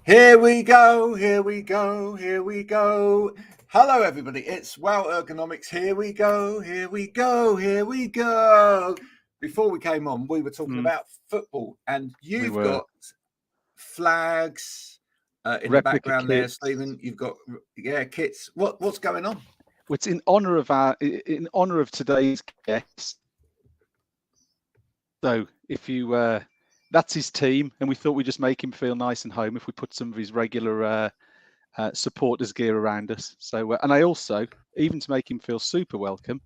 Here we go, here we go, here we go. Hello, everybody. It's Ergonomics. Here we go, here we go, here we go. Before we came on, we were talking about football, and you've got flags in the background there, Stephen. You've got kits. What's going on? It's in honor of today's guest. So if you that's his team, and we thought we'd just make him feel nice and home if we put some of his regular supporters gear around us. So and I also, even to make him feel super welcome,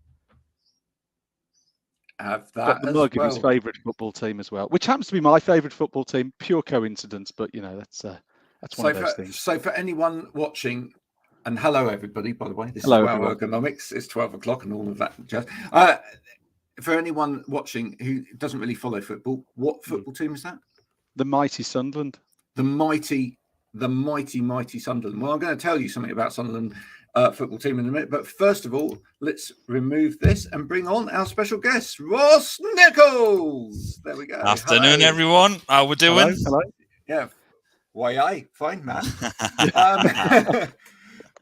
have that got the mug of his favourite football team as well, which happens to be my favourite football team. Pure coincidence, but you know that's one of those things. So for anyone watching, and hello everybody, by the way, this is Ergonomics. It's 12 o'clock and all of that jazz. For anyone watching who doesn't really follow football, what football team is that? The mighty Sunderland. The mighty Sunderland. Well, I'm going to tell you something about Sunderland football team in a minute. But first of all, let's remove this and bring on our special guest, Ross Nichols. There we go. Afternoon, everyone. How we doing? Hello. Yeah. Fine, man.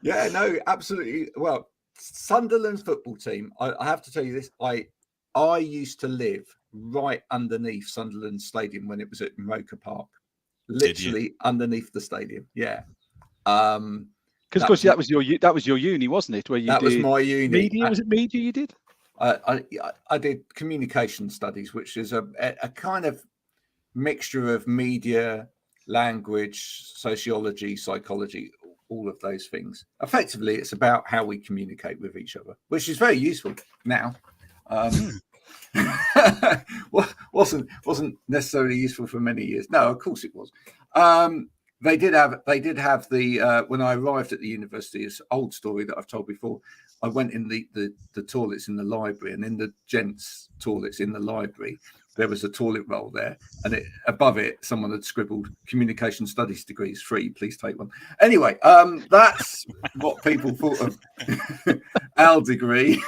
Yeah, no, absolutely. Well, Sunderland's football team, I have to tell you this. I used to live right underneath Sunderland Stadium when it was at Roker Park, literally underneath the stadium. Yeah, because of course that was your uni, wasn't it? Where you was my uni. Media, was it media you did? I did communication studies, which is a kind of mixture of media, language, sociology, psychology, all of those things. Effectively, it's about how we communicate with each other, which is very useful now. wasn't necessarily useful for many years. No, of course it was. They did have the when I arrived at the university, it's an old story that I've told before. I went in the toilets in the library, and in the gents' toilets in the library, there was a toilet roll there, and above it, someone had scribbled "Communication Studies degrees free. Please take one." Anyway, that's what people thought of our degree.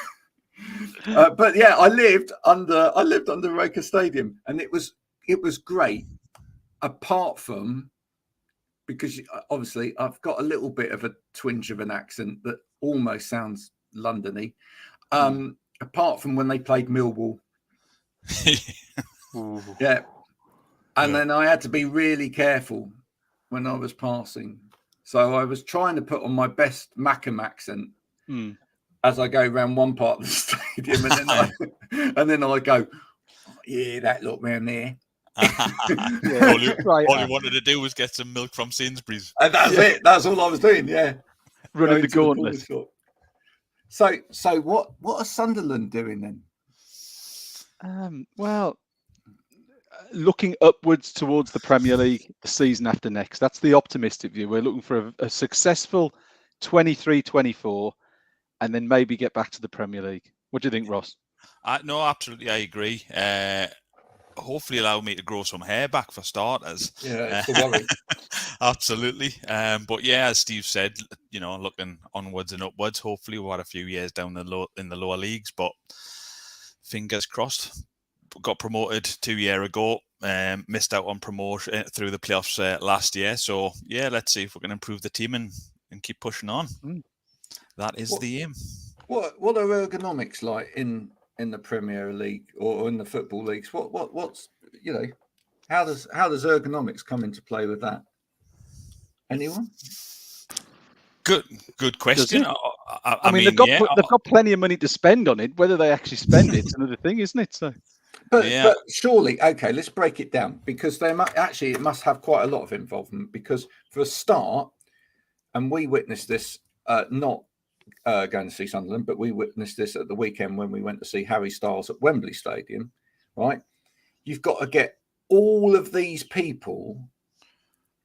But yeah, I lived under Roker Stadium, and it was great. Apart from, because obviously I've got a little bit of a twinge of an accent that almost sounds Londony. Apart from when they played Millwall, yeah, and then I had to be really careful when I was passing. So I was trying to put on my best Mackham accent. As I go around one part of the stadium, and then I go, yeah, that look round there. All you wanted to do was get some milk from Sainsbury's. And that's it. That's all I was doing. Yeah, running the gauntlet. So what are Sunderland doing then? Well, looking upwards towards the Premier League the season after next. That's the optimistic view. We're looking for a successful 23-24. And then maybe get back to the Premier League. What do you think, Ross? No, absolutely, I agree. Hopefully allow me to grow some hair back for starters. Yeah, it's a worry. Absolutely. But yeah, as Steve said, looking onwards and upwards. Hopefully we'll have a few years down in the lower leagues, but fingers crossed. Got promoted 2 years ago. Missed out on promotion through the playoffs last year. So yeah, let's see if we can improve the team and keep pushing on. That is the aim. What are ergonomics like in the Premier League or in the football leagues? What's how does ergonomics come into play with that? Anyone? Good question. I mean, they've got plenty of money to spend on it. Whether they actually spend it's another thing, isn't it? So, but surely, okay, let's break it down, because it must have quite a lot of involvement. Because for a start, and we witnessed this not. Going to see Sunderland, but we witnessed this at the weekend when we went to see Harry Styles at Wembley Stadium, right? You've got to get all of these people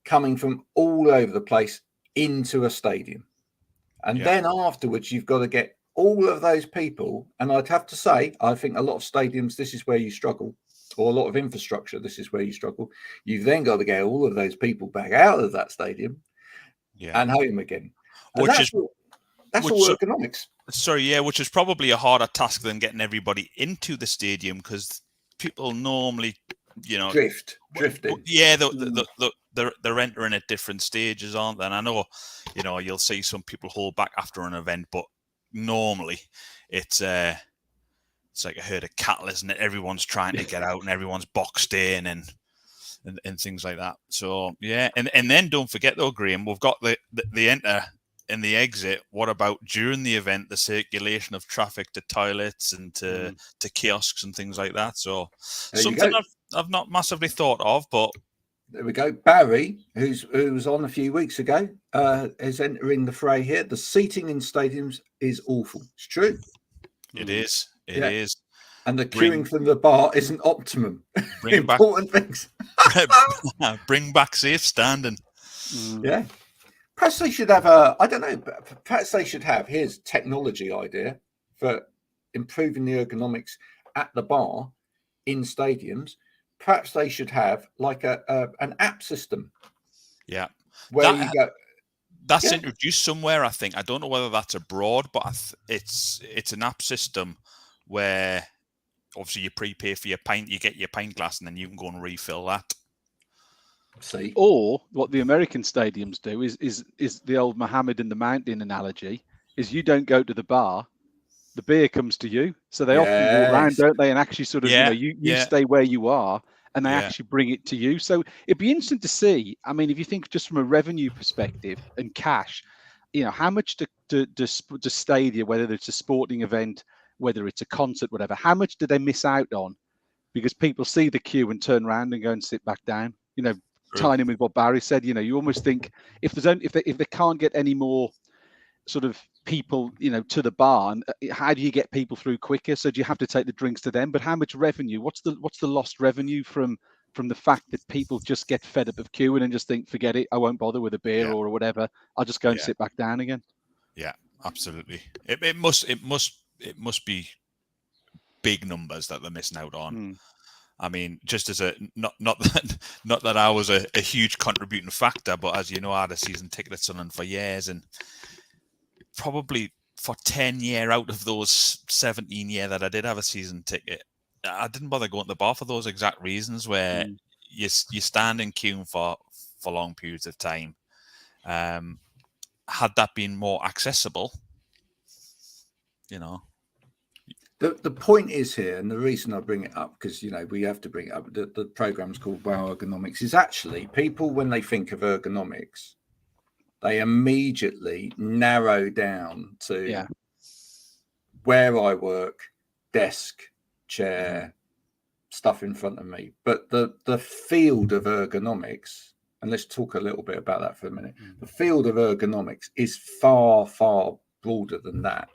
coming from all over the place into a stadium. And then afterwards, you've got to get all of those people. And I'd have to say, I think a lot of stadiums, this is where you struggle, or a lot of infrastructure, this is where you struggle. You've then got to get all of those people back out of that stadium and home again. And that's all ergonomics. Which is probably a harder task than getting everybody into the stadium, because people normally drifting. Yeah, they're entering at different stages, aren't they? And I know, you'll see some people hold back after an event, but normally it's like a herd of cattle, isn't it? Everyone's trying to get out and everyone's boxed in and things like that. So yeah, and then don't forget though, Graham, we've got the enter and the exit. What about during the event, the circulation of traffic to toilets and to kiosks and things like that? So something I've not massively thought of, but there we go. Barry, who was on a few weeks ago, is entering the fray here. The seating in stadiums is awful. It's true. It is. It is. And the queuing from the bar isn't optimum. Important things. Bring back safe standing. Yeah. Perhaps they should have I don't know, perhaps they should have, here's technology idea for improving the ergonomics at the bar in stadiums. Perhaps they should have like an app system. Yeah. Where you go. That's introduced somewhere, I think. I don't know whether that's abroad, but it's an app system where obviously you prepay for your pint, you get your pint glass, and then you can go and refill that. See. Or what the American stadiums do is the old Muhammad and the Mountain analogy, is you don't go to the bar, the beer comes to you. So they often walk around, don't they? And actually sort of, you stay where you are and they actually bring it to you. So it'd be interesting to see. I mean, if you think just from a revenue perspective and cash, how much do stadia, whether it's a sporting event, whether it's a concert, whatever, how much do they miss out on because people see the queue and turn around and go and sit back down? Tying in with what Barry said, you almost think if they can't get any more sort of people, to the bar, how do you get people through quicker? So do you have to take the drinks to them? But how much revenue? What's the lost revenue from the fact that people just get fed up of queuing and just think, forget it, I won't bother with a beer or whatever. I'll just go and sit back down again. Yeah, absolutely. It must be big numbers that they're missing out on. I mean, just as not that I was a huge contributing factor, but as you know, I had a season ticket at Sunderland for years, and probably for 10 years out of those 17 years that I did have a season ticket, I didn't bother going to the bar for those exact reasons, where you stand in queue for long periods of time. Had that been more accessible, The point is here, and the reason I bring it up, because we have to bring it up. The program's called Wow Ergonomics. Is actually people, when they think of ergonomics, they immediately narrow down to where I work, desk, chair, stuff in front of me. But the field of ergonomics, and let's talk a little bit about that for a minute. The field of ergonomics is far, far broader than that.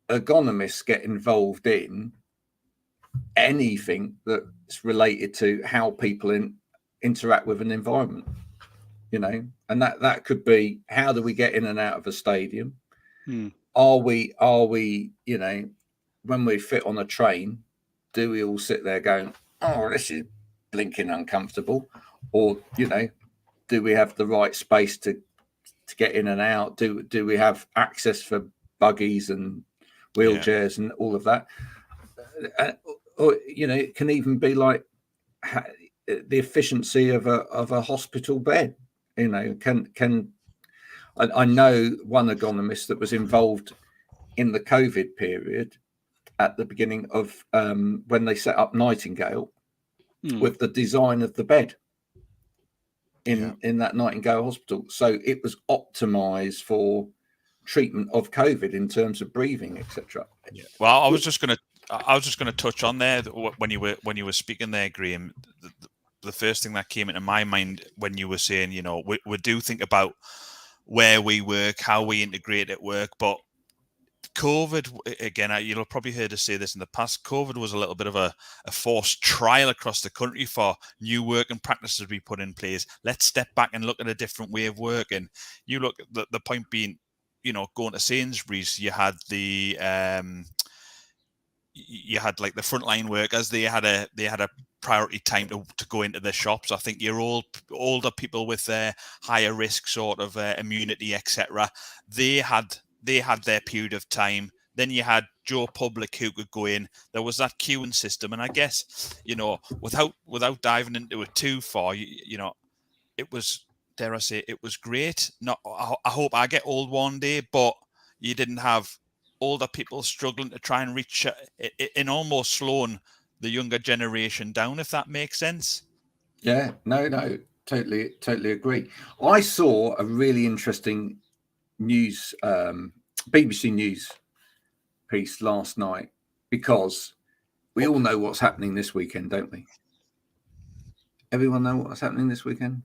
Ergonomists get involved in anything that's related to how people interact with an environment, and that could be, how do we get in and out of a stadium? Are we when we fit on a train, do we all sit there going, oh, this is blinking uncomfortable? Or do we have the right space to get in and out? Do we have access for buggies and wheelchairs and all of that? Or it can even be like the efficiency of a hospital bed. I know one ergonomist that was involved in the COVID period at the beginning of when they set up Nightingale with the design of the bed in that Nightingale hospital. So it was optimized for treatment of COVID in terms of breathing, etc. Well, I was just going to touch on there when you were speaking there, Graham. The first thing that came into my mind when you were saying, we do think about where we work, how we integrate at work, but COVID, again, you'll have probably heard us say this in the past, COVID was a little bit of a forced trial across the country for new working practices we put in place. Let's step back and look at a different way of working. You look at the point being, going to Sainsbury's, you had like the frontline workers. They had a priority time to go into the shops. I think your older people with higher risk sort of immunity, etc. They had their period of time. Then you had Joe Public who could go in. There was that queuing system, and I guess, you know, without diving into it too far, you know, it was, dare I say, it was great. Not, I hope I get old one day, but you didn't have older people struggling to try and reach in, almost slowing the younger generation down, if that makes sense. Yeah, no, totally agree. I saw a really interesting news, BBC News piece last night, because we all know what's happening this weekend, don't we? Everyone know what's happening this weekend?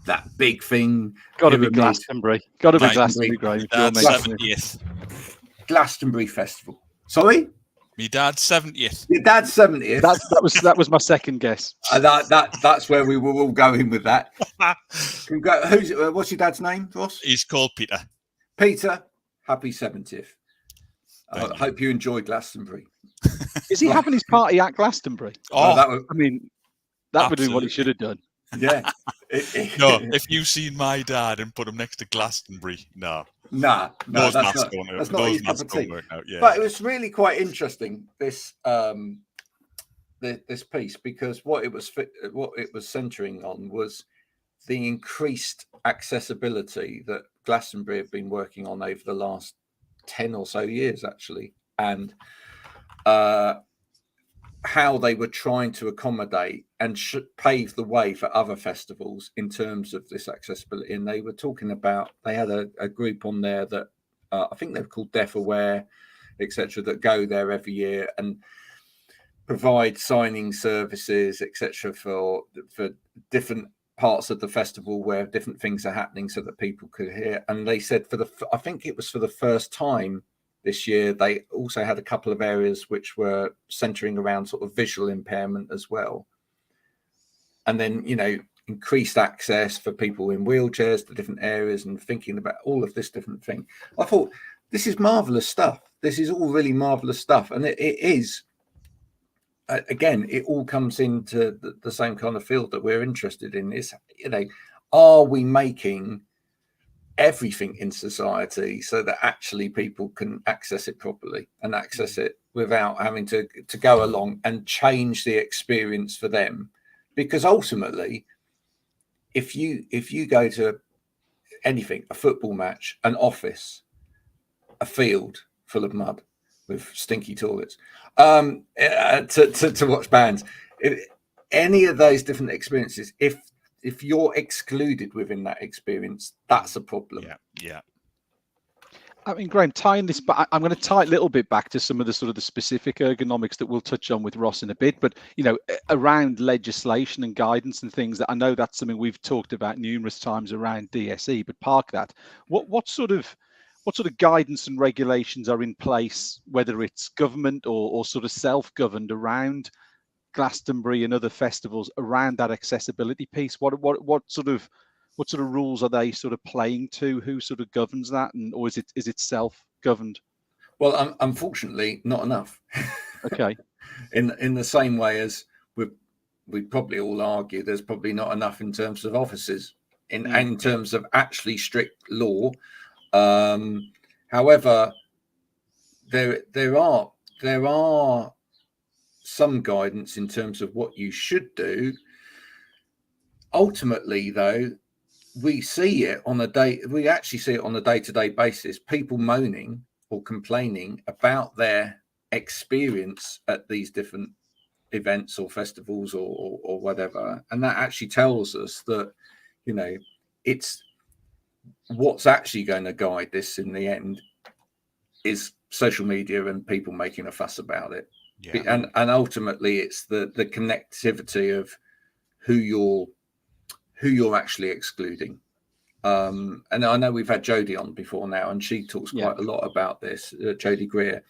That big thing. Got to be Glastonbury. Got to be Glastonbury, Graham. Dad's 70th. Glastonbury Festival. Sorry? My dad's 70th. Your dad's 70th. That was my second guess. That's where we were all going with that. What's your dad's name, Ross? He's called Peter. Peter, happy 70th. I hope you enjoy Glastonbury. Is he having his party at Glastonbury? Oh, that would, I mean, that would be what he should have done. Yeah. No, if you've seen my dad and put him next to Glastonbury, no. No, that's not his cup of tea. Yeah. But it was really quite interesting, this this piece, because what it was centering on was the increased accessibility that Glastonbury have been working on over the last 10 or so years, actually, and how they were trying to accommodate and pave the way for other festivals in terms of this accessibility. And they were talking about, they had a group on there that I think they're called Deaf Aware, etc., that go there every year and provide signing services, etc., for different parts of the festival where different things are happening so that people could hear. And they said I think it was for the first time this year, they also had a couple of areas which were centering around sort of visual impairment as well. And then, you know, increased access for people in wheelchairs to different areas, and thinking about all of this different thing. I thought, this is marvelous stuff. This is all really marvelous stuff. And it is, again, it all comes into the same kind of field that we're interested in. Is, you know, are we making everything in society so that actually people can access it properly and access it without having to go along and change the experience for them? Because ultimately, if you go to anything, a football match, an office, a field full of mud with stinky toilets, to watch bands, any of those different experiences, if you're excluded within that experience, that's a problem. Yeah. I mean, Graham, tying this back, I'm going to tie it a little bit back to some of the sort of the specific ergonomics that we'll touch on with Ross in a bit. But, you know, around legislation and guidance and things, that I know that's something we've talked about numerous times around DSE, but park that. What sort of guidance and regulations are in place, whether it's government or sort of self-governed, around Glastonbury and other festivals around that accessibility piece? What sort of rules are they sort of playing to? Who sort of governs that, or is it self-governed? Well, unfortunately, not enough. Okay. In the same way as we probably all argue, there's probably not enough in terms of officers in terms of actually strict law. However, there are some guidance in terms of what you should do. Ultimately, though, we actually see it on a day-to-day basis, people moaning or complaining about their experience at these different events or festivals or whatever. And that actually tells us that, you know, it's what's actually going to guide this in the end is social media and people making a fuss about it. Yeah. And ultimately it's the connectivity of who you're actually excluding. And I know we've had Jodie on before now, and she talks quite a lot about this, Jodie Greer,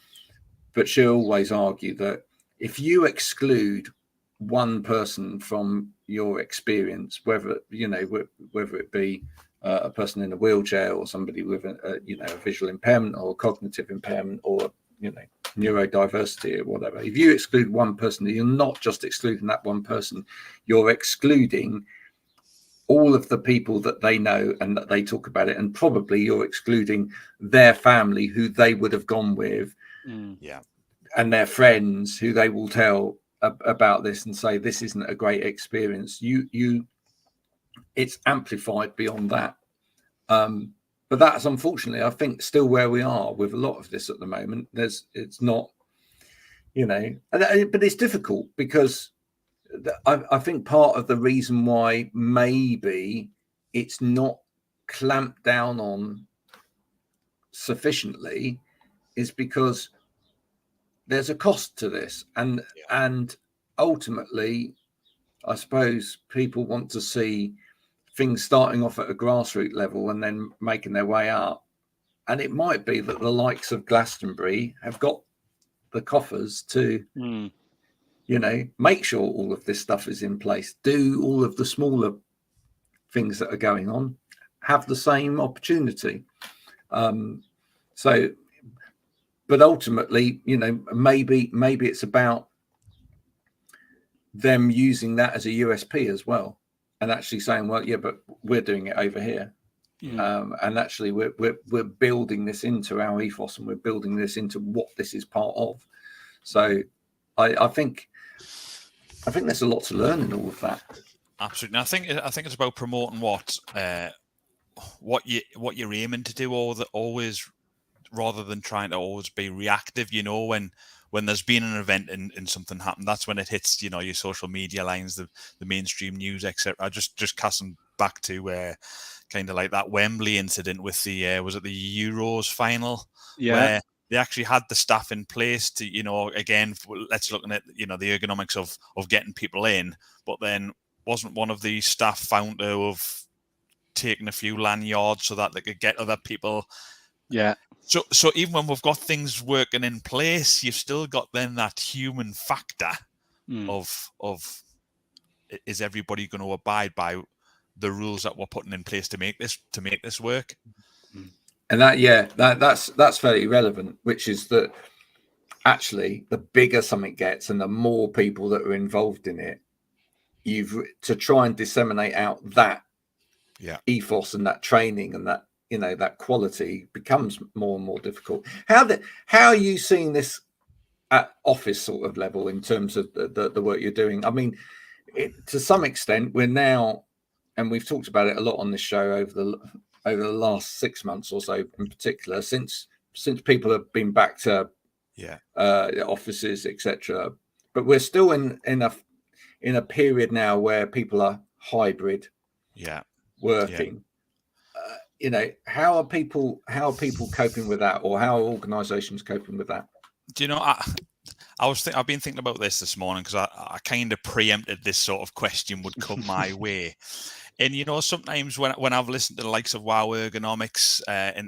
but she'll always argue that if you exclude one person from your experience, whether it be a person in a wheelchair or somebody with a visual impairment or cognitive impairment or neurodiversity or whatever, if you exclude one person, you're not just excluding that one person, you're excluding all of the people that they know and that they talk about it, and probably you're excluding their family who they would have gone with Yeah. and their friends who they will tell about this and say this isn't a great experience. It's amplified beyond that. But that's unfortunately, I think, still where we are with a lot of this at the moment. It's not, but it's difficult because I think part of the reason why maybe it's not clamped down on sufficiently is because there's a cost to this, and ultimately, I suppose people want to see things starting off at a grassroots level and then making their way up. And it might be that the likes of Glastonbury have got the coffers to, make sure all of this stuff is in place, do all of the smaller things that are going on, have the same opportunity. But ultimately, maybe it's about them using that as a USP as well, and actually saying, well, yeah, but we're doing it over here. And actually we're building this into our ethos, and we're building this into what this is part of. So I think there's a lot to learn in all of that. Absolutely. I think it's about promoting what you're aiming to do, always, rather than trying to always be reactive. When there's been an event and something happened, that's when it hits, your social media lines, the mainstream news, etc. Just casting back to kind of like that Wembley incident with the was it the Euros final, where they actually had the staff in place to, again, let's look at the ergonomics of getting people in, but then wasn't one of the staff found to have taken a few lanyards so that they could get other people. Yeah. So even when we've got things working in place, you've still got then that human factor of is everybody going to abide by the rules that we're putting in place to make this work? And that's fairly relevant, which is that actually the bigger something gets and the more people that are involved in it, you've to try and disseminate out that ethos and that training and that that quality becomes more and more difficult. How are you seeing this at office sort of level in terms of the work you're doing? I mean, to some extent, we're now, and we've talked about it a lot on this show over the last 6 months or so, in particular, since people have been back to offices, etc. But we're still in a period now where people are hybrid, working. How are people coping with that, or how are organizations coping with that? Do you know, I've been thinking about this morning because I kind of preempted this sort of question would come my way. And sometimes when I've listened to the likes of Wow Ergonomics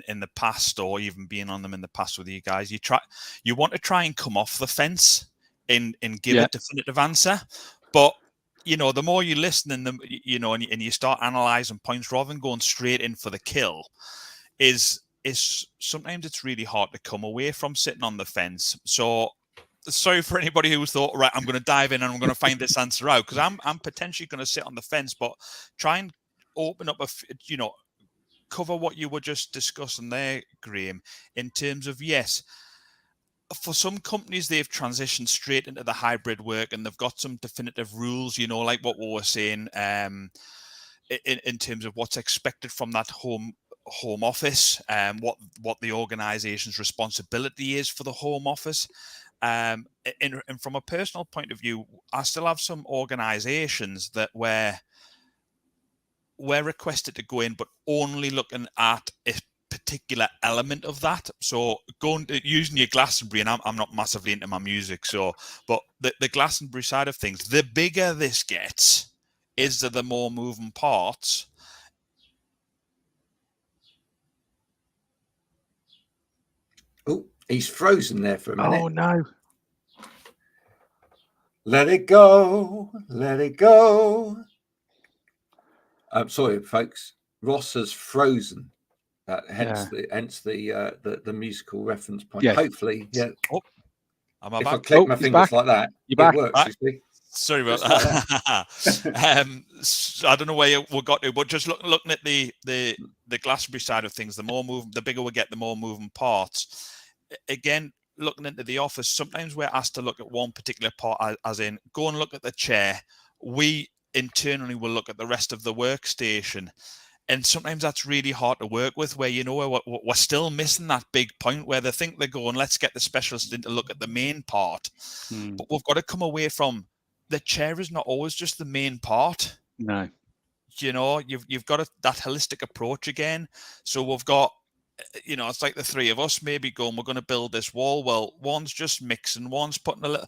in the past, or even being on them in the past with you guys, you want to try and come off the fence and give a definitive answer, but the more you listen and you start analysing points rather than going straight in for the kill, is sometimes it's really hard to come away from sitting on the fence. So sorry for anybody who's thought, right, I'm going to dive in and I'm going to find this answer out, because I'm potentially going to sit on the fence, but try and open up cover what you were just discussing there, Graham, in terms of, yes, for some companies, they've transitioned straight into the hybrid work and they've got some definitive rules, like what we were saying, in terms of what's expected from that home office, what the organization's responsibility is for the home office. And from a personal point of view, I still have some organizations that where we're requested to go in, but only looking at a particular element of that. So using your Glastonbury, and I'm not massively into my music, but the Glastonbury side of things, the bigger this gets, is there the more moving parts. Oh, he's frozen there for a minute. Oh no. Let it go. Let it go. I'm sorry, folks. Ross has frozen. Hence the musical reference point. Yes. Hopefully, Oh, am I if back? I click my fingers back. like that, You're back. it works. Back. You see? Sorry about that. I don't know where we got to, but just looking at the Glastonbury side of things, the bigger we get, the more moving parts. Again, looking into the office, sometimes we're asked to look at one particular part, as in go and look at the chair. We internally will look at the rest of the workstation. And sometimes that's really hard to work with, where, you know, we're still missing that big point where they think they're going, let's get the specialist in to look at the main part. But we've got to come away from, the chair is not always just the main part. No. You know, you've got that holistic approach again. So we've got, you know, it's like the three of us maybe going, we're going to build this wall. Well, one's just mixing, one's putting a little...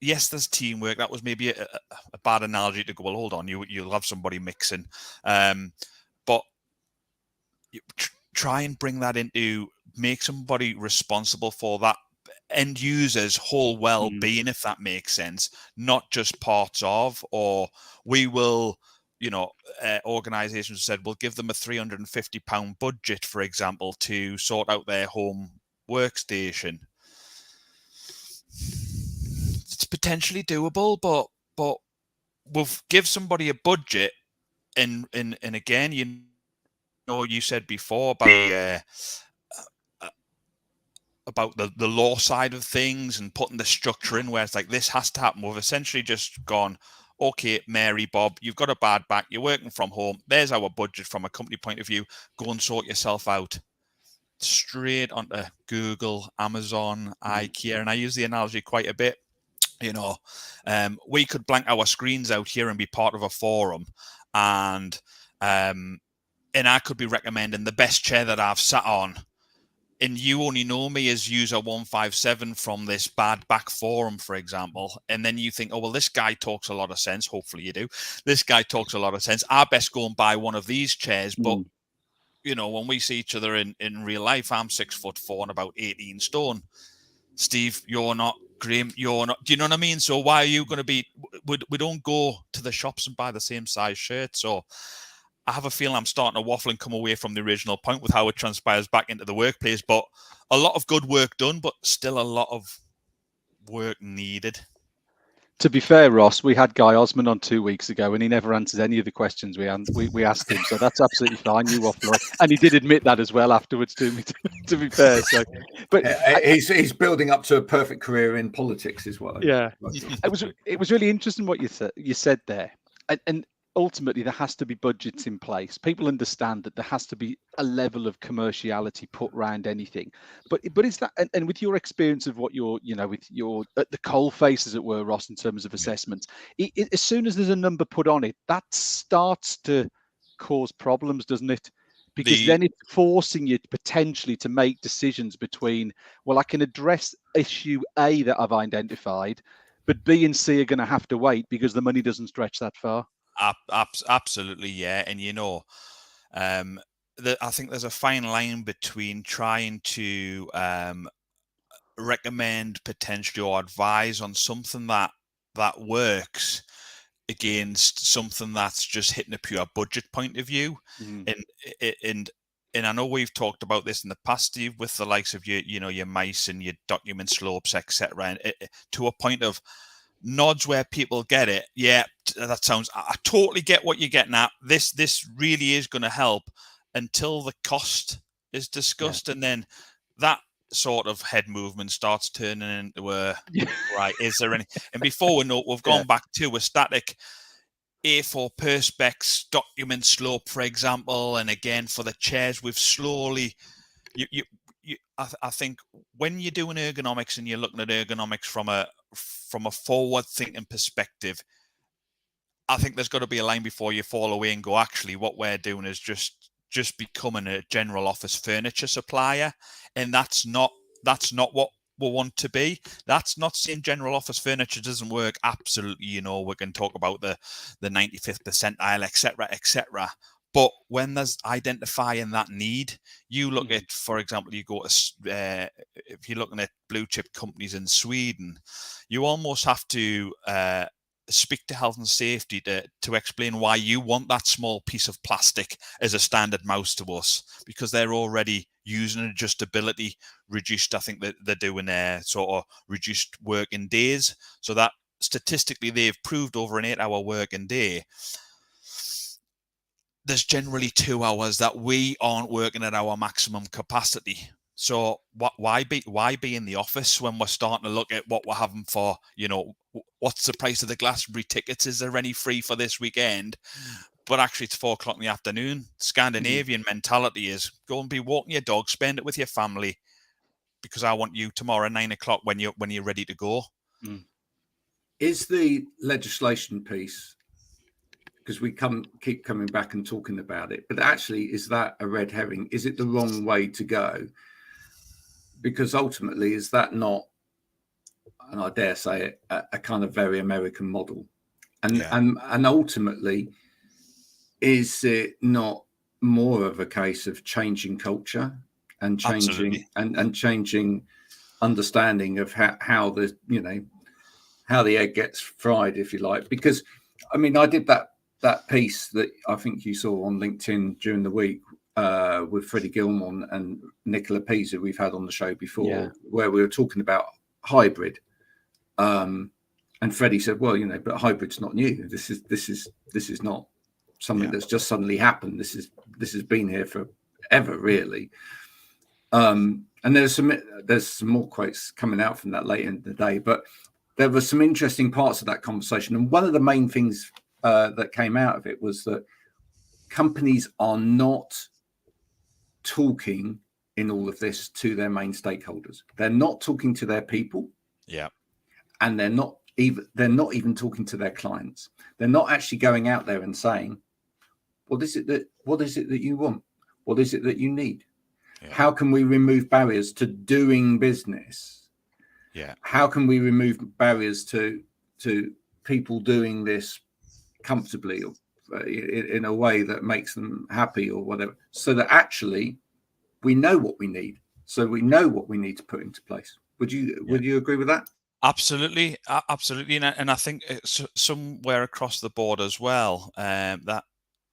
Yes, there's teamwork. That was maybe a bad analogy to go, well, hold on, you'll have somebody mixing. But you try and bring that into, make somebody responsible for that end user's whole well-being, if that makes sense, not just parts of, or we will, you know, organisations said we'll give them a £350 budget, for example, to sort out their home workstation. It's potentially doable, but we'll give somebody a budget, and again, you know, you said before about the law side of things and putting the structure in where it's like, this has to happen. We've essentially just gone, okay, Mary, Bob, you've got a bad back, you're working from home, there's our budget from a company point of view, go and sort yourself out. Straight onto Google, Amazon, IKEA, and I use the analogy quite a bit. You know, we could blank our screens out here and be part of a forum, and I could be recommending the best chair that I've sat on, and you only know me as user 157 from this bad back forum, for example, and then you think, oh, well, this guy talks a lot of sense. Hopefully you do. This guy talks a lot of sense. I best go and buy one of these chairs. But, you know, when we see each other in real life, I'm 6'4" and about 18 stone. Steve, you're not. Graham, you're not. Do you know what I mean? So why are you going to be? We don't go to the shops and buy the same size shirt. So I have a feeling I'm starting to waffle and come away from the original point with how it transpires back into the workplace. But a lot of good work done, but still a lot of work needed. To be fair, Ross, we had Guy Osmond on 2 weeks ago, and he never answered any of the questions we asked him. So that's absolutely fine. You waffle on. And he did admit that as well afterwards to me. To be fair, so but he's building up to a perfect career in politics, is what. It was really interesting what you said there, and ultimately there has to be budgets in place. People understand that there has to be a level of commerciality put around anything, but is that, and with your experience of what you're, you know, with your at the coal face, as it were, Ross, in terms of assessments, as soon as there's a number put on it, that starts to cause problems, doesn't it? Because then it's forcing you potentially to make decisions between, well, I can address issue A that I've identified, but B and C are going to have to wait because the money doesn't stretch that far. Absolutely, yeah. And, you know, I think there's a fine line between trying to recommend potentially or advise on something that works against something that's just hitting a pure budget point of view. And I know we've talked about this in the past, Steve, with the likes of your mice and your document slopes, etc. And to a point of nods where people get it. Yeah, that sounds, I totally get what you're getting at. This really is going to help, until the cost is discussed. And then that sort of head movement starts turning into a, right, is there any, and before we know it, we've gone back to a static A4 perspex document slope, for example. And again, for the chairs, we've slowly, I think when you're doing ergonomics and you're looking at ergonomics from a forward-thinking perspective, I think there's got to be a line before you fall away and go, actually, what we're doing is just becoming a general office furniture supplier, and that's not what we want to be. That's not saying general office furniture doesn't work. Absolutely, you know, we can talk about the 95th percentile, etc. But when there's identifying that need, you look at, for example, you go to, if you're looking at blue chip companies in Sweden, you almost have to speak to health and safety to explain why you want that small piece of plastic as a standard mouse to us, because they're already using adjustability, reduced, I think that they're doing sort of reduced working days. So that statistically they've proved over an 8-hour working day, there's generally 2 hours that we aren't working at our maximum capacity. So why be in the office when we're starting to look at what we're having for, what's the price of the Glastonbury tickets? Is there any free for this weekend? But actually it's 4 o'clock in the afternoon. Scandinavian mentality is go and be walking your dog, spend it with your family, because I want you tomorrow at 9 o'clock when you're ready to go. Is the legislation piece, because we keep coming back and talking about it, but actually, is that a red herring? Is it the wrong way to go? Because ultimately, is that not, and I dare say it, a kind of very American model? And ultimately, is it not more of a case of changing culture and changing and changing understanding of how the how the egg gets fried, if you like? Because I mean, I did that piece that I think you saw on LinkedIn during the week with Freddie Gilmore and Nicola Pisa, we've had on the show before, where we were talking about hybrid. And Freddie said, well, but hybrid's not new. This is not something that's just suddenly happened. This has been here forever, really. And there's some more quotes coming out from that later in the day, but there were some interesting parts of that conversation. And one of the main things that came out of it was that companies are not talking in all of this to their main stakeholders. They're not talking to their people. Yeah. And they're not even talking to their clients. They're not actually going out there and saying, what is it that you want? What is it that you need? Yeah. How can we remove barriers to doing business? Yeah. How can we remove barriers to people doing this comfortably or in a way that makes them happy or whatever, so that actually we know what we need. So we know what we need to put into place. Would you agree with that? Absolutely. And I think it's somewhere across the board as well, that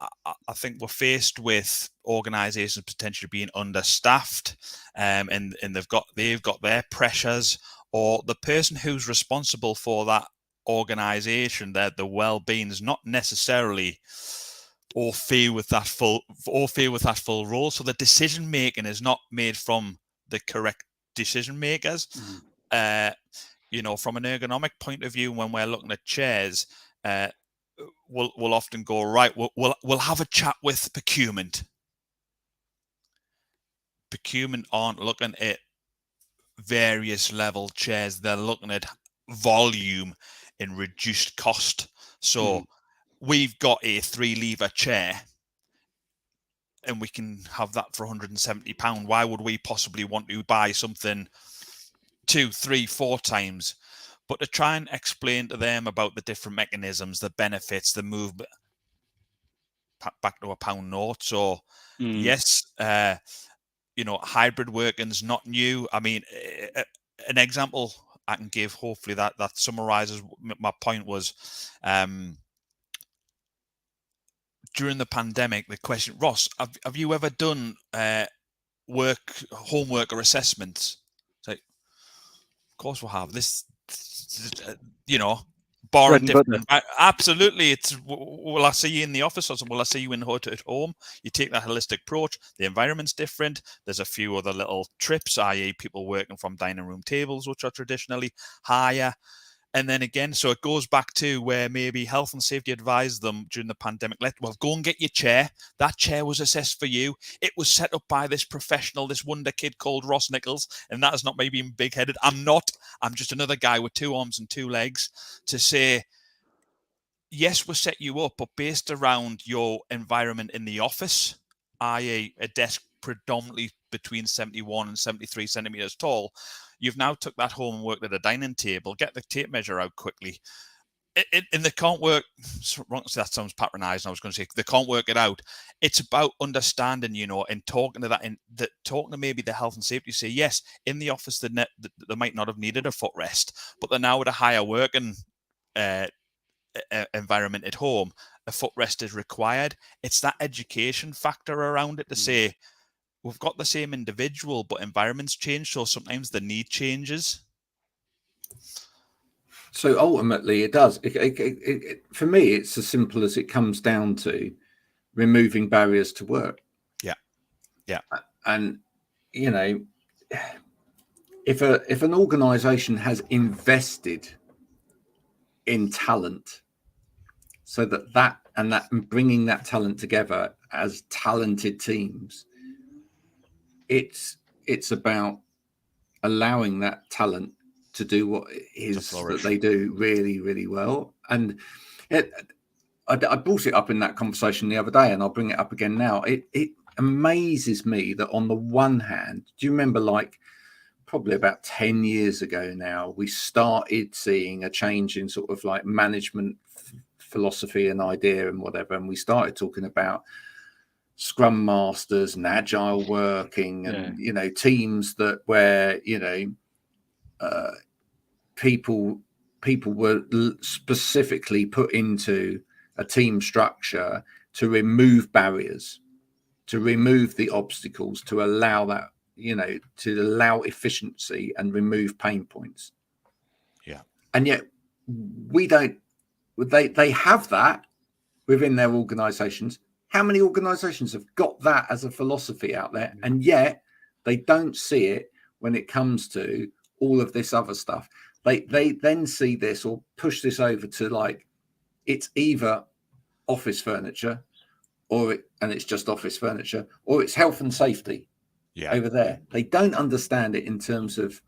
I think we're faced with organisations potentially being understaffed, and they've got their pressures, or the person who's responsible for that organisation, the well-being, is not necessarily or feel with that full role. So the decision making is not made from the correct decision makers. From an ergonomic point of view, when we're looking at chairs, we'll often go, right, we'll have a chat with procurement. Procurement aren't looking at various level chairs. They're looking at volume and reduced cost. So we've got a 3-lever chair and we can have that for £170. Why would we possibly want to buy something 2, 3, 4 times? But to try and explain to them about the different mechanisms, the benefits, the movement, back to a pound note. So yes, hybrid working's not new. I mean, an example I can give, hopefully that summarizes my point, was during the pandemic, the question, Ross, have you ever done homework or assessments? It's like, of course we have. This, barring different. Absolutely, it's will I see you in the office or will I see you at home? You take that holistic approach. The environment's different. There's a few other little trips, i.e., people working from dining room tables, which are traditionally higher. And then again, so it goes back to where maybe health and safety advised them during the pandemic, go and get your chair. That chair was assessed for you. It was set up by this professional, this wonder kid called Ross Nichols. And that is not maybe being big-headed. I'm not. I'm just another guy with 2 arms and 2 legs to say, yes, we'll set you up, but based around your environment in the office, i.e. a desk predominantly between 71 and 73 centimeters tall, you've now took that home and worked at a dining table. Get the tape measure out quickly. And they can't work. That sounds patronizing. I was going to say they can't work it out. It's about understanding, and talking to talking to maybe the health and safety. Say yes, in the office they might not have needed a footrest, but they're now at a higher working environment at home. A footrest is required. It's that education factor around it to say, we've got the same individual, but environments change, so sometimes the need changes. So ultimately, it does. For me, it's as simple as it comes down to removing barriers to work. Yeah. And if an organization has invested in talent, so that bringing that talent together as talented teams, it's about allowing that talent to do what it is that they do really, really well. And I brought it up in that conversation the other day, and I'll bring it up again now. It amazes me that on the one hand, do you remember, like, probably about 10 years ago now, we started seeing a change in sort of like management philosophy and idea and whatever, and we started talking about scrum masters and agile working and teams that where people were specifically put into a team structure to remove barriers, to remove the obstacles, to allow that, to allow efficiency and remove pain points. Yeah. And yet they have that within their organizations. How many organizations have got that as a philosophy out there? And yet they don't see it when it comes to all of this other stuff. They then see this or push this over to, like, it's either office furniture and it's just office furniture, or it's health and safety over there. They don't understand it in terms of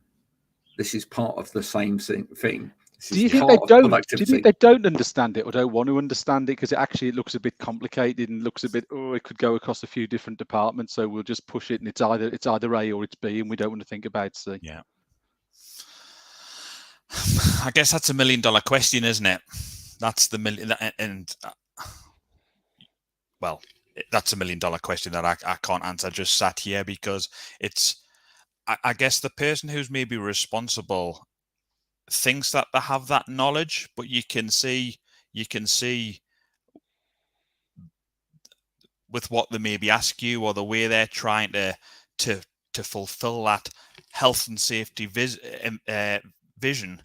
this is part of the same thing. Do you think they don't? Do you think they don't understand it or don't want to understand it because it looks a bit complicated and looks a bit, it could go across a few different departments, so we'll just push it and it's either A or it's B, and we don't want to think about C. Yeah. I guess that's $1 million question, isn't it? That's the million, and well, that's $1 million question that I can't answer just sat here, because it's, I guess the person who's maybe responsible thinks that they have that knowledge, but you can see with what they maybe ask you or the way they're trying to fulfill that health and safety vision,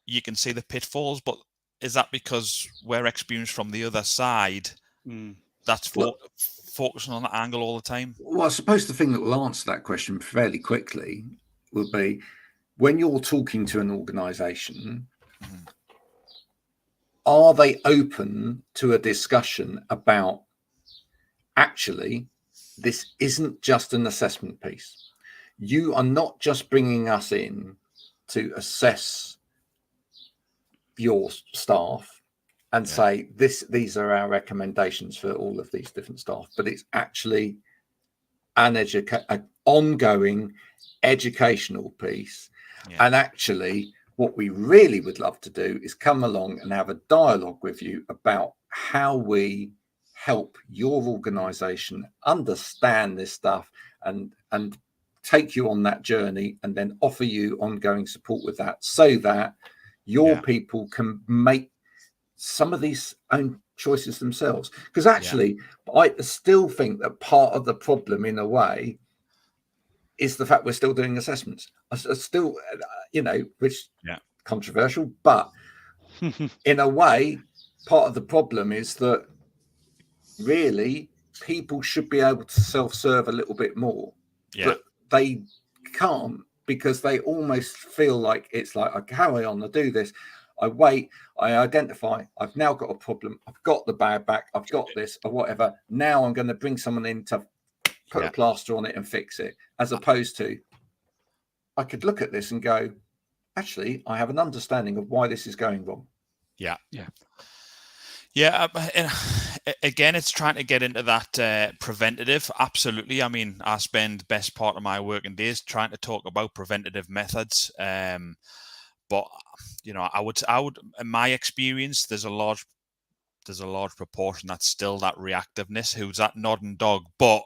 you can see the pitfalls. But is that because we're experienced from the other side? That's focusing on that angle all the time? Well, I suppose the thing that will answer that question fairly quickly would be, when you're talking to an organization, are they open to a discussion about, actually, this isn't just an assessment piece. You are not just bringing us in to assess your staff and say, these are our recommendations for all of these different staff, but it's actually an ongoing educational piece. And actually, what we really would love to do is come along and have a dialogue with you about how we help your organization understand this stuff and take you on that journey, and then offer you ongoing support with that, so that your people can make some of these own choices themselves. Because actually, I still think that part of the problem, in a way, is the fact we're still doing assessments. Still, which controversial, but in a way, part of the problem is that really people should be able to self-serve a little bit more, but they can't, because they almost feel like it's like, I carry on, I do this, I wait, I identify, I've now got a problem, I've got the bad back, I've got this or whatever, now I'm going to bring someone in to put a plaster on it and fix it, as opposed to, I could look at this and go, actually, I have an understanding of why this is going wrong. Again, it's trying to get into that preventative. Absolutely. I mean, I spend the best part of my working days trying to talk about preventative methods. But I would, in my experience, there's a large proportion that's still that reactiveness, who's that nodding dog. But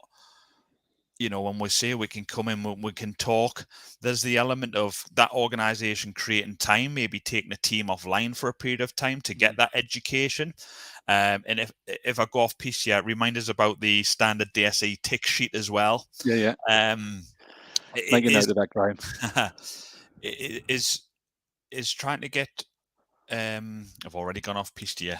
when we say we can come in, we can talk, there's the element of that organization creating time, maybe taking a team offline for a period of time to get that education. And if I go off piece here, remind us about the standard DSE tick sheet as well. Make a note of that, Graham. is trying to get, I've already gone off piece here.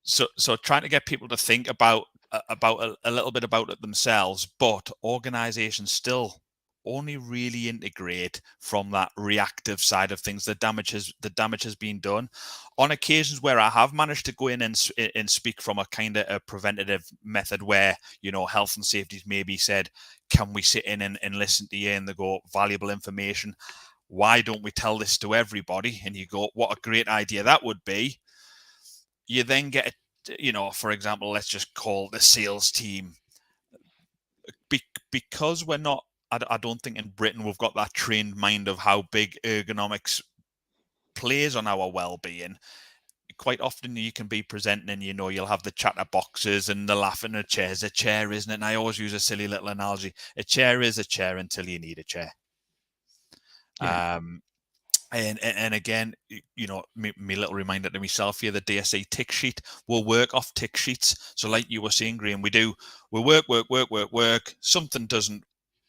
So trying to get people to think about a little bit about it themselves, but organizations still only really integrate from that reactive side of things. The damage has been done. On occasions where I have managed to go in and speak from a kind of a preventative method where, you know, health and safety's maybe said, can we sit in and listen to you, and they go, valuable information, why don't we tell this to everybody? And you go, what a great idea that would be. You then get, you know, for example, let's just call the sales team, because we're not, I don't think in Britain we've got that trained mind of how big ergonomics plays on our well-being. Quite often you can be presenting and, you know, you'll have the chatter boxes and the laughing at chairs. A chair, isn't it? And I always use a silly little analogy. A chair is a chair until you need a chair. Yeah. And again, you know, me little reminder to myself here, the DSA tick sheet will work off tick sheets. So like you were saying, Graham, we work. Something doesn't,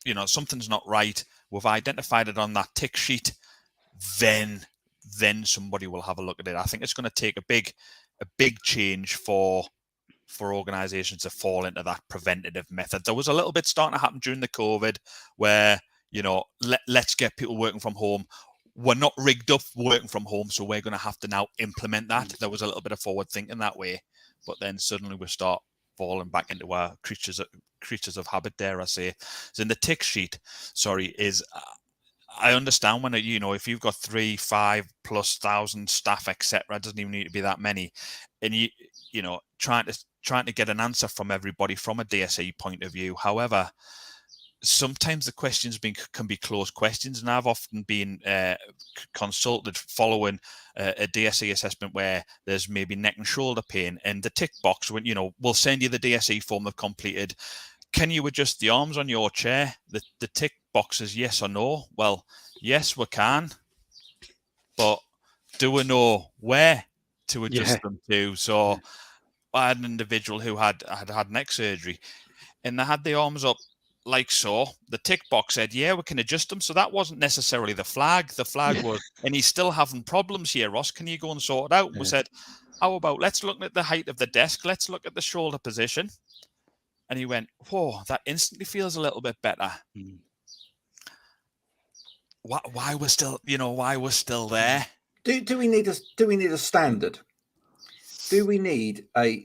you know, something's not right. We've identified it on that tick sheet. Then somebody will have a look at it. I think it's going to take a big change for organizations to fall into that preventative method. There was a little bit starting to happen during the COVID where, you know, let's get people working from home. We're not rigged up working from home, so we're going to have to now implement that. There was a little bit of forward thinking that way, but then suddenly we start falling back into our creatures of habit, dare I say. So in the tick sheet, is I understand when, you know, if you've got 3,000+ staff, etc., it doesn't even need to be that many, and you know, trying to get an answer from everybody from a DSE point of view. However, sometimes the questions can be closed questions, and I've often been consulted following a DSE assessment where there's maybe neck and shoulder pain, and the tick box, when, you know, we'll send you the DSE form they've completed. Can you adjust the arms on your chair? The tick box is yes or no. Well, yes, we can, but do we know where to adjust them to? So I had an individual who had neck surgery, and they had the arms up like so. The tick box said, yeah, we can adjust them. So that wasn't necessarily the flag. The flag was, and he's still having problems here, Ross. Can you go and sort it out? And we said, how about, let's look at the height of the desk. Let's look at the shoulder position. And he went, whoa, that instantly feels a little bit better. Why we're still there? Do we need a standard? Do we need a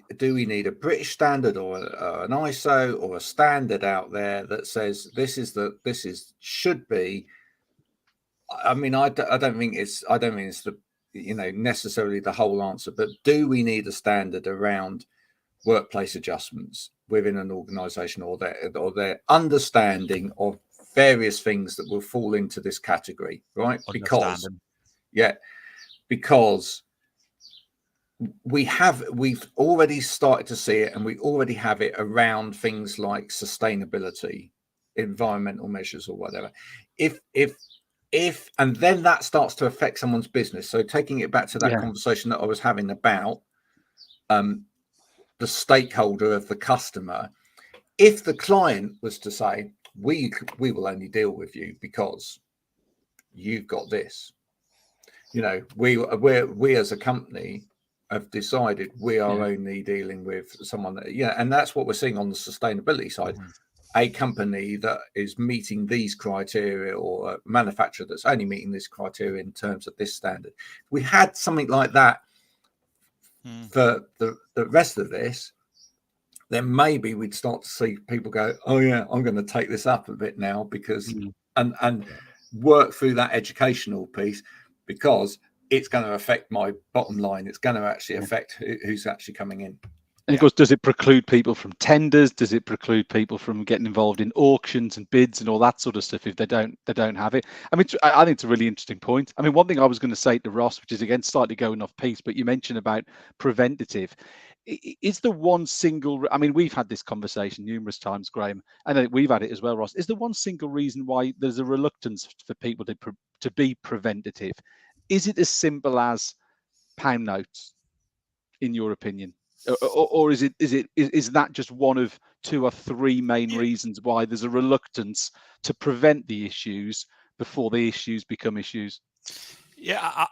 British standard or an ISO or a standard out there that says should be? I mean, I don't think it's the, you know, necessarily the whole answer, but do we need a standard around workplace adjustments within an organization, or their understanding of various things that will fall into this category, right? Because we've already started to see it, and we already have it around things like sustainability, environmental measures, or whatever. If and then that starts to affect someone's business. So taking it back to that conversation that I was having about the stakeholder of the customer, if the client was to say, we will only deal with you because you've got this, you know, we as a company have decided we are only dealing with someone that, and that's what we're seeing on the sustainability side. A company that is meeting these criteria, or a manufacturer that's only meeting this criteria in terms of this standard. We had something like that for the rest of this, then maybe we'd start to see people go, oh yeah, I'm going to take this up a bit now, because and work through that educational piece, because it's going to affect my bottom line. It's going to actually affect who's actually coming in. And of course, does it preclude people from tenders? Does it preclude people from getting involved in auctions and bids and all that sort of stuff if they don't have it? I mean, I think it's a really interesting point. I mean, one thing I was going to say to Ross, which is again slightly going off piece, but you mentioned about preventative. Is there one single? I mean, we've had this conversation numerous times, Graham, and we've had it as well, Ross. Is there one single reason why there's a reluctance for people to be preventative? Is it as simple as pound notes, in your opinion? Or is that just one of two or three main reasons why there's a reluctance to prevent the issues before the issues become issues? Yeah,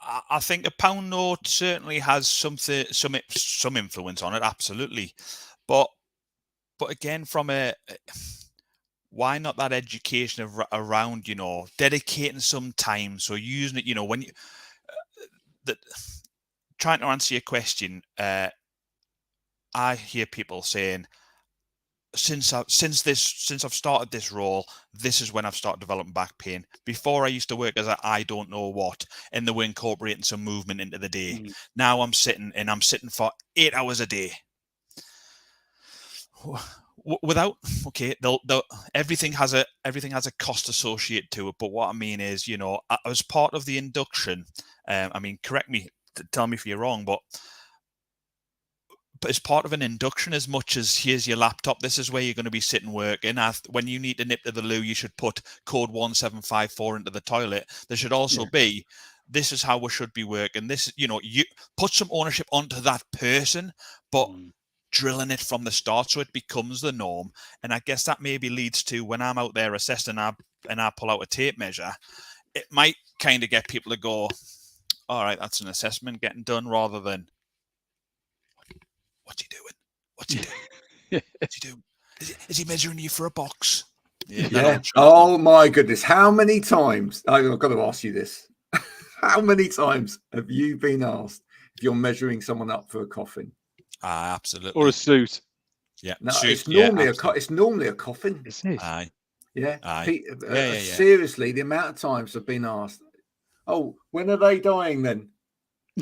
I think a pound note certainly has some influence on it, absolutely. But again, from a why not that education around, dedicating some time? So using it, when you, trying to answer your question, I hear people saying, since I've started this role, this is when I've started developing back pain. Before I used to work as I don't know what, and they were incorporating some movement into the day. Now I'm sitting for 8 hours a day. Without everything has a cost associated to it. But what I mean is, as part of the induction, correct me, tell me if you're wrong, but as part of an induction, as much as here's your laptop, this is where you're going to be sitting working. When you need to nip to the loo, you should put code 1754 into the toilet. There should also be, this is how we should be working. This, you put some ownership onto that person, but drilling it from the start so it becomes the norm. And I guess that maybe leads to, when I'm out there assessing and I pull out a tape measure, it might kind of get people to go, all right, that's an assessment getting done, rather than, what's he doing? What's he doing? What's he doing? Is he measuring you for a box? Yeah. Oh my goodness. How many times, I've got to ask you this. How many times have you been asked if you're measuring someone up for a coffin? Absolutely. Or a suit. Yeah. No, suit, it's normally a coffin. Is it? Aye. Yeah. Aye. Seriously, the amount of times I've been asked, oh, when are they dying then?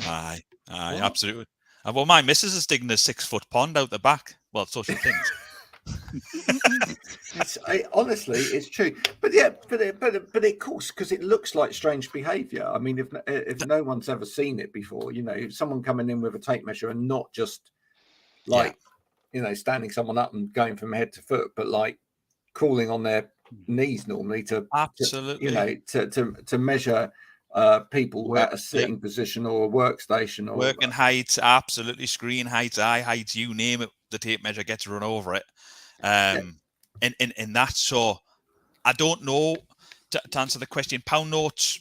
Aye, absolutely. Well, my missus is digging a 6-foot pond out the back. Well, so she thinks. Honestly, it's true. But yeah, but of course, because it looks like strange behaviour. I mean, if no one's ever seen it before, someone coming in with a tape measure and not just like, standing someone up and going from head to foot, but like crawling on their knees normally to measure people at a sitting position or a workstation or working heights, absolutely, screen heights, eye heights, you name it, the tape measure gets run over it. In that, so I don't know, to answer the question, pound notes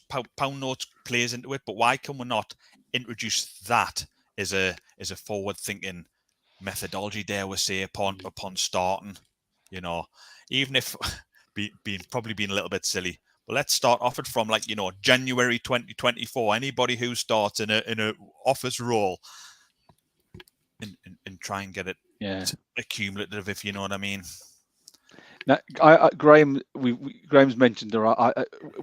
plays into it, but why can we not introduce that as a forward thinking methodology, dare we say, upon starting, even if probably being a little bit silly. But let's start off it from January 2024. Anybody who starts in a office role and try and get it accumulative, if you know what I mean. Now, Graham's mentioned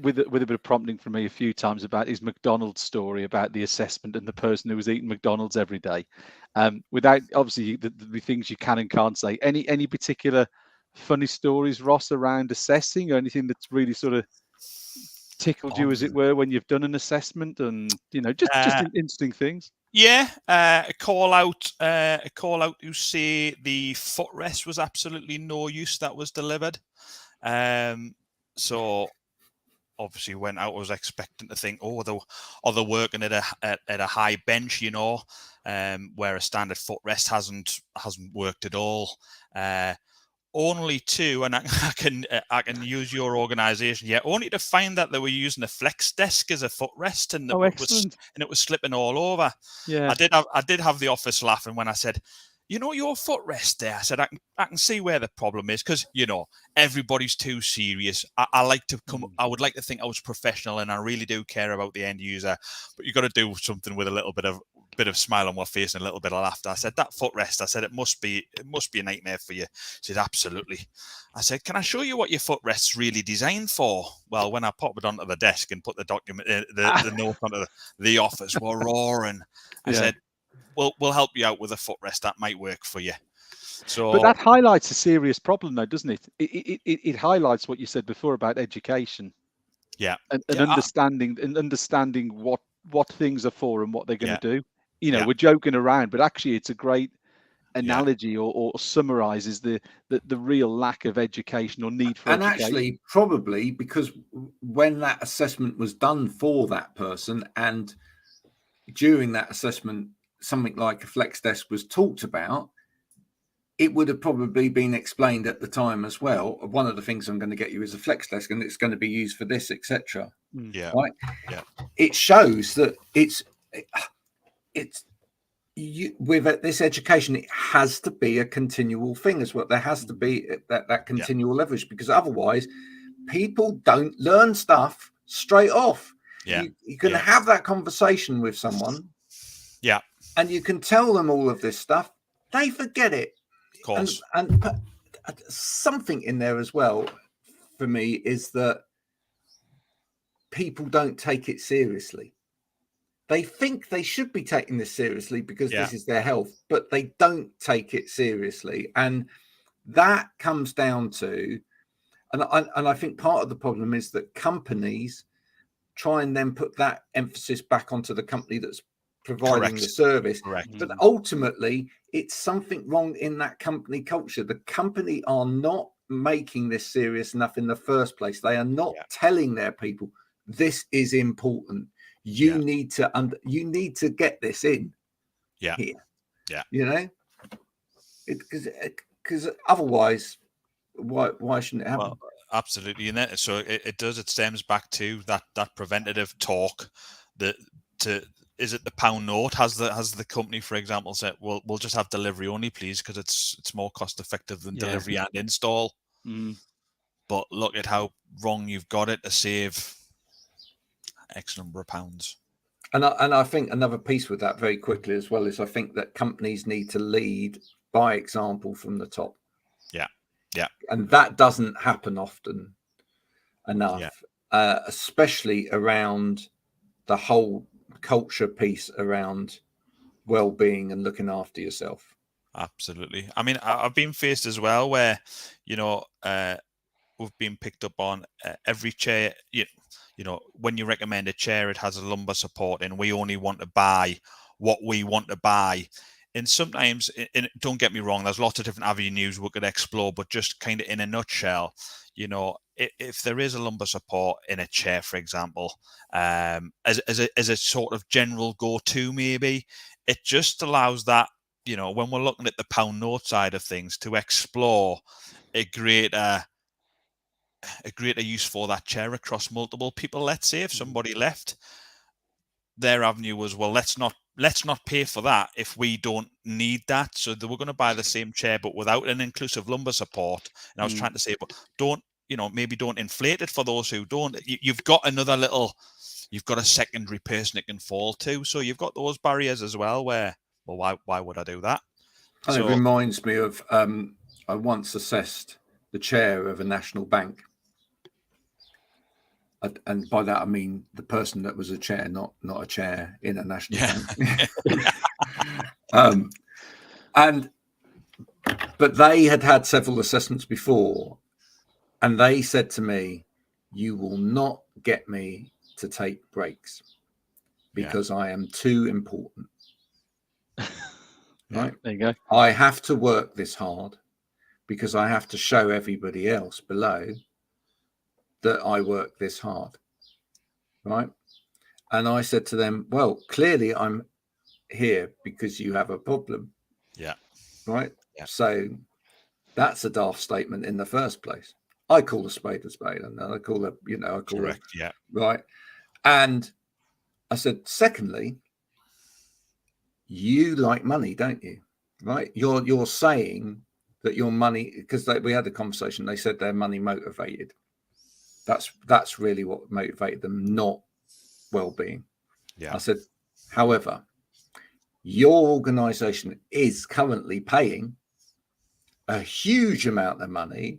with a bit of prompting from me a few times about his McDonald's story about the assessment and the person who was eating McDonald's every day. Without obviously the things you can and can't say. Any particular funny stories, Ross, around assessing, or anything that's really sort of tickled you, as it were, when you've done an assessment, and just interesting things? Yeah, a call out to say the footrest was absolutely no use that was delivered. So obviously went out, I was expecting to think, they're working at a high bench, where a standard footrest hasn't worked at all. Only two, and I can use your organisation. Yeah, only to find that they were using a flex desk as a footrest, and it was slipping all over. Yeah, I did have the office laughing when I said, your footrest there. I said, I can see where the problem is, because everybody's too serious. I like to come. I would like to think I was professional, and I really do care about the end user. But you got to do something with a little bit of smile on my face and a little bit of laughter. I said, that footrest, I said, it must be a nightmare for you. She said, absolutely. I said, can I show you what your footrest's really designed for? Well, when I popped it onto the desk and put the document, the note onto the office, we're roaring. I said, we'll help you out with a footrest. That might work for you. So, but that highlights a serious problem, though, doesn't it? It highlights what you said before about education. Yeah, and understanding what things are for and what they're going to do. We're joking around, but actually it's a great analogy or summarizes the real lack of education or need for education. And actually, probably because when that assessment was done for that person, and during that assessment, something like a flex desk was talked about, it would have probably been explained at the time as well. One of the things I'm going to get you is a flex desk, and it's going to be used for this, etc. Yeah. Right. Yeah. It shows that it's with this education, it has to be a continual thing as well. There has to be that continual leverage, because otherwise people don't learn stuff straight off. You can have that conversation with someone, and you can tell them all of this stuff. They forget it. Of course. And something in there as well for me is that people don't take it seriously. They think they should be taking this seriously because this is their health, but they don't take it seriously. And that comes down to, and I think part of the problem is that companies try and then put that emphasis back onto the company that's providing the service. But ultimately, it's something wrong in that company culture. The company are not making this serious enough in the first place. They are not telling their people, this is important. You need to get this in here. You know, because otherwise, why shouldn't it happen? Well, absolutely, and so it does. It stems back to that preventative talk. Is it the pound note? Has the company, for example, said, we'll just have delivery only, please, because it's more cost effective than delivery and install. But look at how wrong you've got it to save X number of pounds. And I think another piece with that very quickly as well is I think that companies need to lead by example from the top. And that doesn't happen often enough, especially around the whole culture piece around well-being and looking after yourself. Absolutely. I mean, I've been faced as well where, we've been picked up on every chair. When you recommend a chair, it has a lumbar support, and we only want to buy what we want to buy. And sometimes, don't get me wrong, there's lots of different avenues we could explore, but just kind of in a nutshell, if there is a lumbar support in a chair, for example, as a sort of general go-to, maybe, it just allows that, when we're looking at the pound note side of things, to explore a greater use for that chair across multiple people. Let's say if somebody left, their avenue was, well, let's not pay for that if we don't need that. So they were going to buy the same chair but without an inclusive lumbar support. And I was trying to say, but maybe don't inflate it for those who don't. You've got a secondary person it can fall to. So you've got those barriers as well where, well, why would I do that? And it reminds me of, I once assessed the chair of a national bank. And by that, I mean the person that was a chair, not a chair in a national bank. But they had several assessments before, and they said to me, you will not get me to take breaks because I am too important. Right? There you go. I have to work this hard because I have to show everybody else below that I work this hard, right? And I said to them, well, clearly I'm here because you have a problem. Right? So that's a daft statement in the first place. I call a spade, and then I call it, right? And I said, secondly, you like money, don't you? Right? You're saying that your money, because we had a conversation, they said they're money motivated. That's really what motivated them, not well-being. I said, however, your organization is currently paying a huge amount of money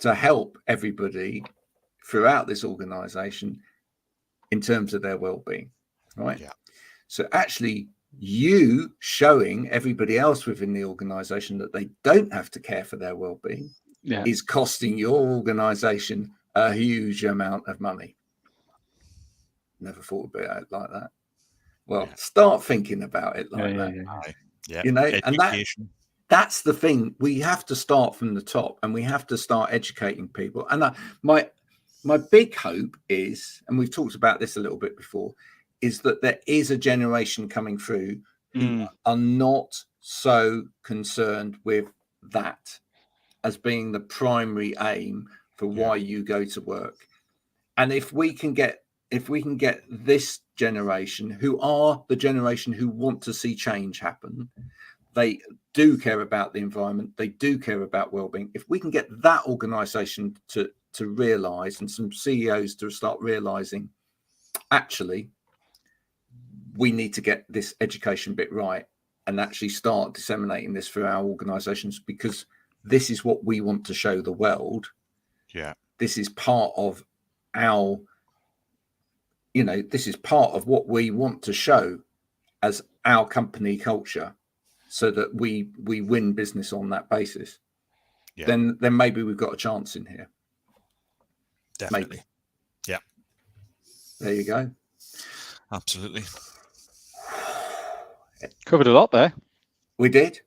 to help everybody throughout this organization in terms of their well-being, right? So actually, you showing everybody else within the organization that they don't have to care for their well-being is costing your organization a huge amount of money. Never thought about it like that. Well, start thinking about it like that. Education. And that's the thing. We have to start from the top, and we have to start educating people. And my big hope is, and we've talked about this a little bit before, is that there is a generation coming through who are not so concerned with that as being the primary aim for why you go to work. And if we can get this generation, who are the generation who want to see change happen. They do care about the environment. They do care about well-being. If we can get that organisation to realise, and some CEOs to start realising, actually, we need to get this education bit right and actually start disseminating this through our organisations, because this is what we want to show the world. Yeah. This is part of our, this is part of what we want to show as our company culture, so that we win business on that basis. Yeah. Then maybe we've got a chance in here. Definitely. Maybe. Yeah. There you go. Absolutely. Covered a lot there. We did.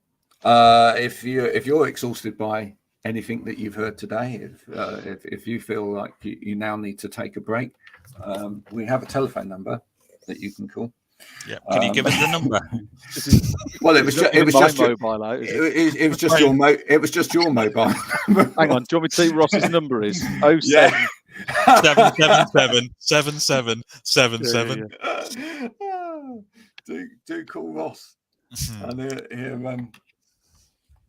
If you're exhausted by anything that you've heard today, if you feel like you now need to take a break, we have a telephone number that you can call. Yeah. Can you give us the number? Well, it was just mobile out, is it? It was just your mobile. Hang on, do you want me to tell you what Ross's number is? 07. Yeah. 777 Do call Ross, and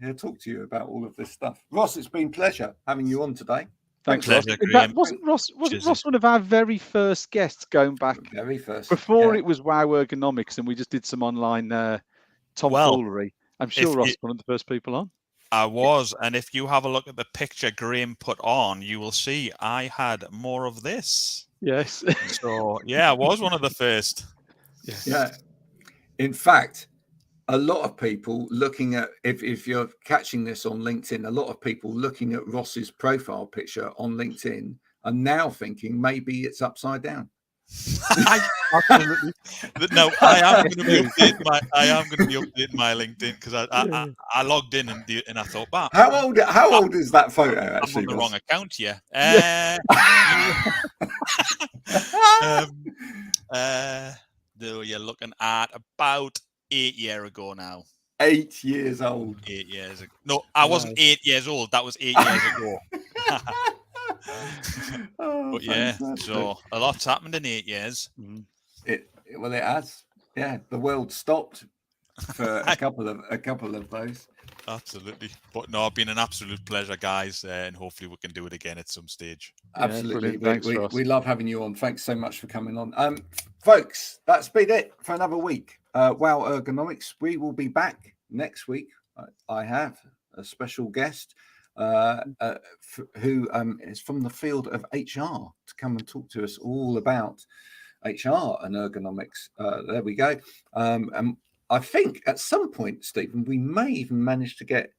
he'll talk to you about all of this stuff. Ross, it's been a pleasure having you on today. Thanks, Pleasure, Ross. Wasn't Ross one of our very first guests going back? Very first. Before it was Wow Ergonomics, and we just did some online tomfoolery. I'm sure Ross was one of the first people on. I was, and if you have a look at the picture Graham put on, you will see I had more of this. Yes. So yeah, I was one of the first. Yes. Yeah. In fact, a lot of people looking at, if you're catching this on LinkedIn, a lot of people looking at Ross's profile picture on LinkedIn are now thinking maybe it's upside down. Absolutely. No, I am going to be updating my LinkedIn, because I logged in and I thought, wow. How old is that photo? Actually, I'm on the wrong account. Yeah. You're looking at about 8 years ago now. 8 years old. 8 years ago. No, I wasn't 8 years old. That was 8 years ago. But yeah, so a lot's happened in 8 years. It has. Yeah, the world stopped for a couple of those. Absolutely. But no, it's been an absolute pleasure, guys, and hopefully we can do it again at some stage. Absolutely. Thanks, Ross. We love having you on. Thanks so much for coming on. Folks, that's been it for another week. Wow Ergonomics. We will be back next week. I have a special guest who is from the field of HR to come and talk to us all about HR and ergonomics. There we go. And I think at some point, Stephen, we may even manage to get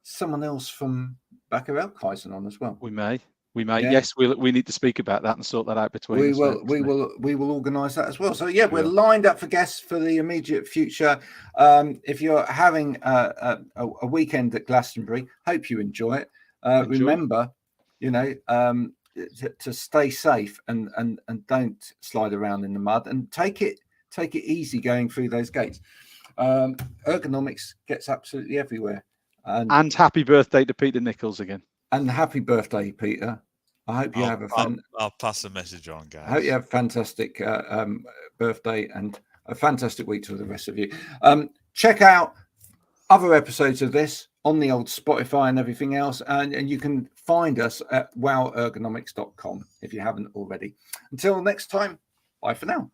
someone else from Backer Elkhuysen on as well. We may. Yeah. Yes, we need to speak about that and sort that out between us. We will organise that as well. So yeah, we're lined up for guests for the immediate future. If you're having a weekend at Glastonbury, hope you enjoy it. Remember, to stay safe and don't slide around in the mud, and take it easy going through those gates. Ergonomics gets absolutely everywhere. And happy birthday to Peter Nichols again. And happy birthday, Peter. I hope you have I'll pass the message on, guys. I hope you have a fantastic birthday and a fantastic week to the rest of you. Check out other episodes of this on the old Spotify and everything else. And you can find us at wowergonomics.com if you haven't already. Until next time, bye for now.